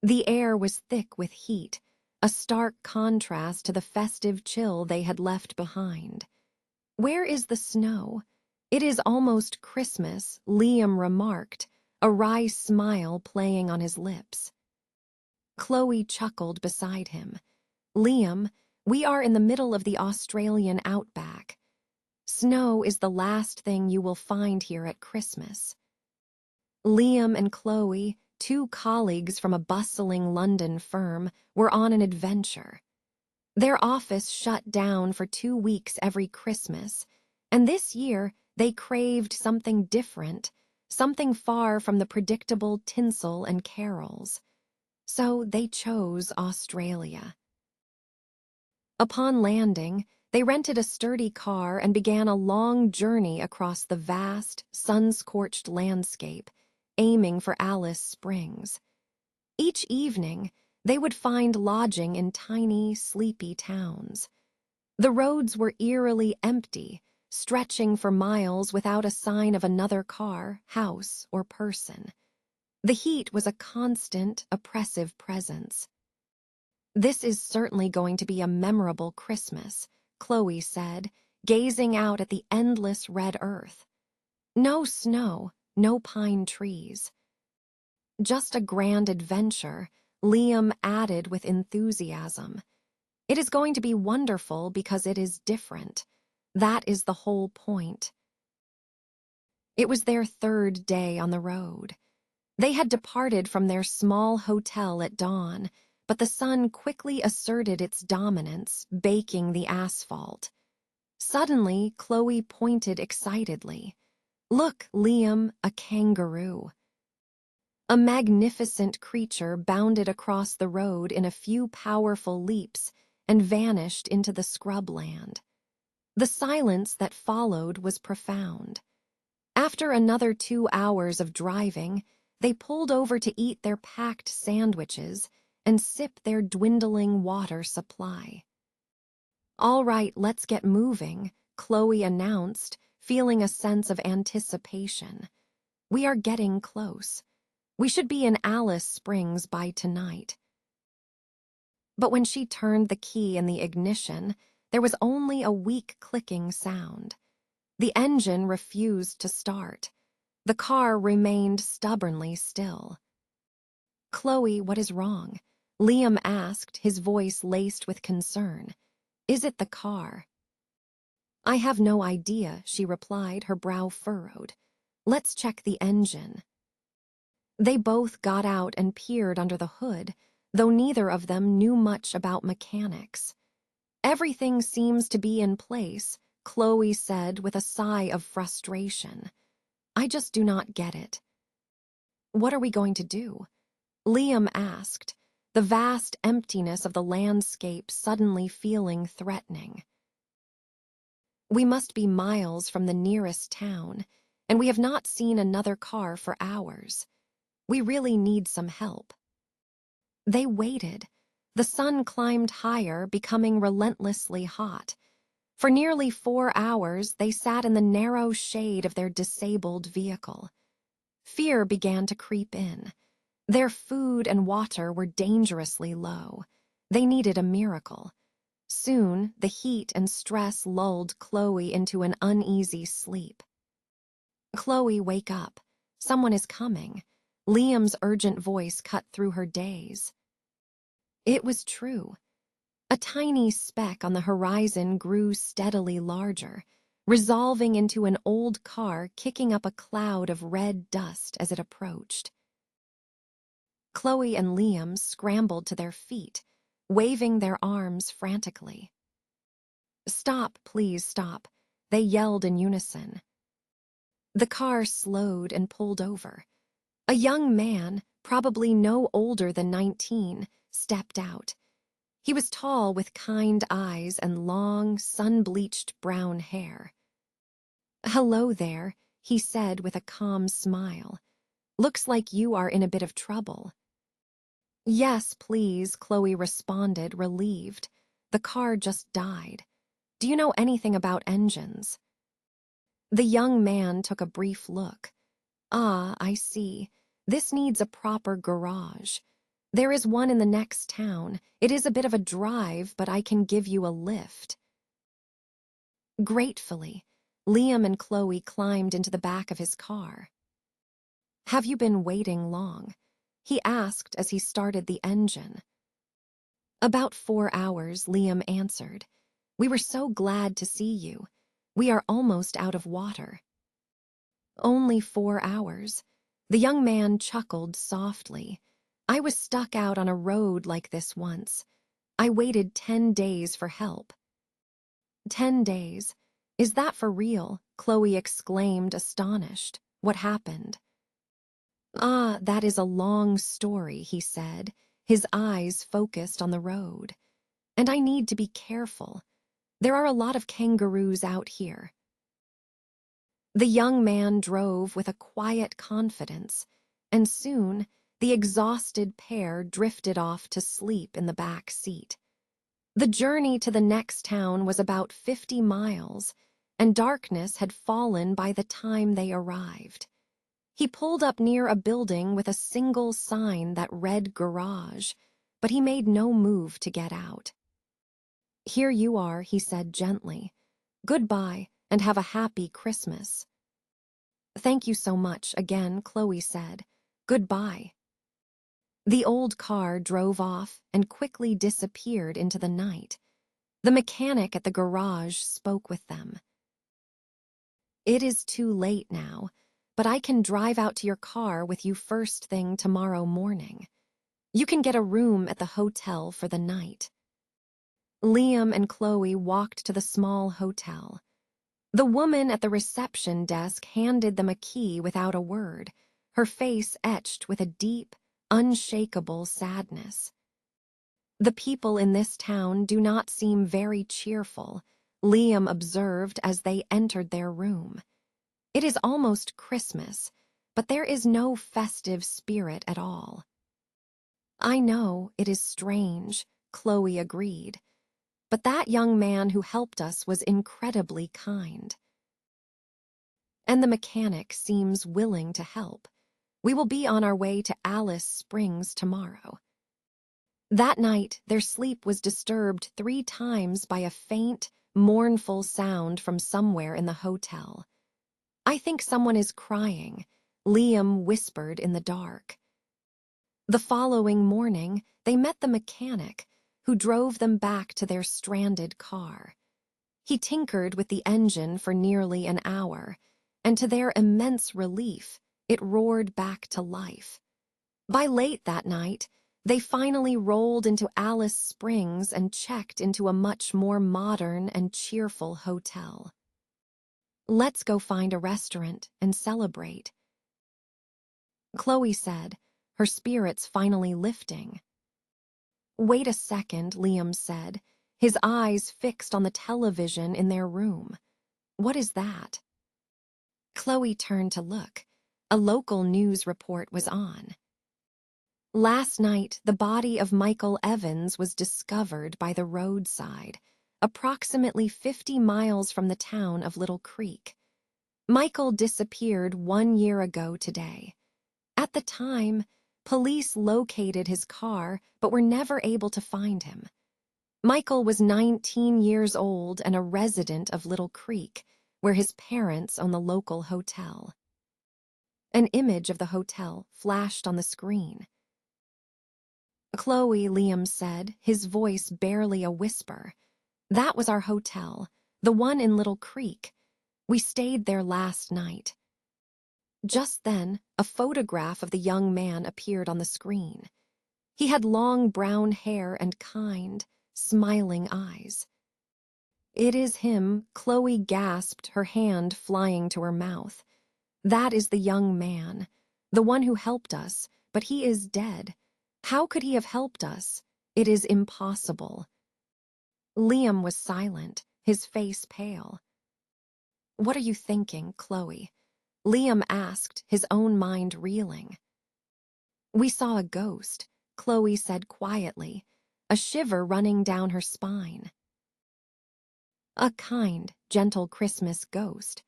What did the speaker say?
The air was thick with heat, a stark contrast to the festive chill they had left behind. "Where is the snow? It is almost Christmas," Liam remarked, a wry smile playing on his lips. Chloe chuckled beside him. "Liam, we are in the middle of the Australian Outback. Snow is the last thing you will find here at Christmas." Liam and Chloe, two colleagues from a bustling London firm, were on an adventure. Their office shut down for 2 weeks every Christmas, and this year they craved something different, something far from the predictable tinsel and carols. So they chose Australia. Upon landing, they rented a sturdy car and began a long journey across the vast, sun-scorched landscape, aiming for Alice Springs. Each evening, they would find lodging in tiny, sleepy towns. The roads were eerily empty, stretching for miles without a sign of another car, house, or person. The heat was a constant, oppressive presence. "This is certainly going to be a memorable Christmas," Chloe said, gazing out at the endless red earth. No snow, no pine trees. "Just a grand adventure," Liam added with enthusiasm. "It is going to be wonderful because it is different. That is the whole point." It was their third day on the road. They had departed from their small hotel at dawn, but the sun quickly asserted its dominance, baking the asphalt. Suddenly, Chloe pointed excitedly. "Look, Liam, a kangaroo." A magnificent creature bounded across the road in a few powerful leaps and vanished into the scrubland. The silence that followed was profound. After another 2 hours of driving, they pulled over to eat their packed sandwiches and sip their dwindling water supply. "All right, let's get moving," Chloe announced, feeling a sense of anticipation. "We are getting close. We should be in Alice Springs by tonight." But when she turned the key in the ignition, there was only a weak clicking sound. The engine refused to start. The car remained stubbornly still. "Chloe, what is wrong?" Liam asked, his voice laced with concern. "Is it the car?" "I have no idea," she replied, her brow furrowed. "Let's check the engine." They both got out and peered under the hood, though neither of them knew much about mechanics. "Everything seems to be in place," Chloe said with a sigh of frustration. "I just do not get it." "What are we going to do?" Liam asked, the vast emptiness of the landscape suddenly feeling threatening. "We must be miles from the nearest town, and we have not seen another car for hours. We really need some help." They waited. The sun climbed higher, becoming relentlessly hot. For nearly 4 hours, they sat in the narrow shade of their disabled vehicle. Fear began to creep in. Their food and water were dangerously low. They needed a miracle. Soon, the heat and stress lulled Chloe into an uneasy sleep. "Chloe, wake up. Someone is coming." Liam's urgent voice cut through her daze. It was true. A tiny speck on the horizon grew steadily larger, resolving into an old car kicking up a cloud of red dust as it approached. Chloe and Liam scrambled to their feet, waving their arms frantically. "Stop, please stop," they yelled in unison. The car slowed and pulled over. A young man, probably no older than 19, stepped out. He was tall with kind eyes and long, sun-bleached brown hair. "Hello there," he said with a calm smile. "Looks like you are in a bit of trouble." "Yes, please," Chloe responded, relieved. "The car just died. Do you know anything about engines?" The young man took a brief look. "Ah, I see. This needs a proper garage. There is one in the next town. It is a bit of a drive, but I can give you a lift. Gratefully, Liam and Chloe climbed into the back of his car. Have you been waiting long? He asked as he started the engine. About 4 hours, Liam answered. We were so glad to see you. We are almost out of water. Only 4 hours. The young man chuckled softly. I was stuck out on a road like this once. I waited 10 days for help. 10 days? Is that for real? Chloe exclaimed, astonished. What happened? Ah, that is a long story, he said, his eyes focused on the road. And I need to be careful. There are a lot of kangaroos out here. The young man drove with a quiet confidence, and soon the exhausted pair drifted off to sleep in the back seat. The journey to the next town was about 50 miles, and darkness had fallen by the time they arrived. He pulled up near a building with a single sign that read garage, but he made no move to get out. Here you are, he said gently. Goodbye, and have a happy Christmas. Thank you so much, again, Chloe said. Goodbye. The old car drove off and quickly disappeared into the night. The mechanic at the garage spoke with them. It is too late now, but I can drive out to your car with you first thing tomorrow morning. You can get a room at the hotel for the night. Liam and Chloe walked to the small hotel. The woman at the reception desk handed them a key without a word, her face etched with a deep, unshakable sadness. The people in this town do not seem very cheerful, Liam observed as they entered their room. It is almost Christmas, but there is no festive spirit at all. I know, it is strange, Chloe agreed. But that young man who helped us was incredibly kind. And the mechanic seems willing to help. We will be on our way to Alice Springs tomorrow. That night, their sleep was disturbed 3 times by a faint, mournful sound from somewhere in the hotel. I think someone is crying, Liam whispered in the dark. The following morning, they met the mechanic, who drove them back to their stranded car. He tinkered with the engine for nearly an hour, and to their immense relief, it roared back to life. By late that night, they finally rolled into Alice Springs and checked into a much more modern and cheerful hotel. Let's go find a restaurant and celebrate, Chloe said, her spirits finally lifting. Wait a second, Liam said, his eyes fixed on the television in their room. What is that? Chloe turned to look. A local news report was on. Last night, the body of Michael Evans was discovered by the roadside, approximately 50 miles from the town of Little Creek. Michael disappeared 1 year ago today. At the time, police located his car but were never able to find him. Michael was 19 years old and a resident of Little Creek, where his parents own the local hotel. An image of the hotel flashed on the screen. Chloe, Liam said, his voice barely a whisper. That was our hotel, the one in Little Creek. We stayed there last night. Just then, a photograph of the young man appeared on the screen. He had long brown hair and kind, smiling eyes. It is him, Chloe gasped, her hand flying to her mouth. That is the young man, the one who helped us, but he is dead. How could he have helped us? It is impossible. Liam was silent, his face pale. What are you thinking, Chloe? Liam asked, his own mind reeling. We saw a ghost, Chloe said quietly, a shiver running down her spine. A kind, gentle Christmas ghost,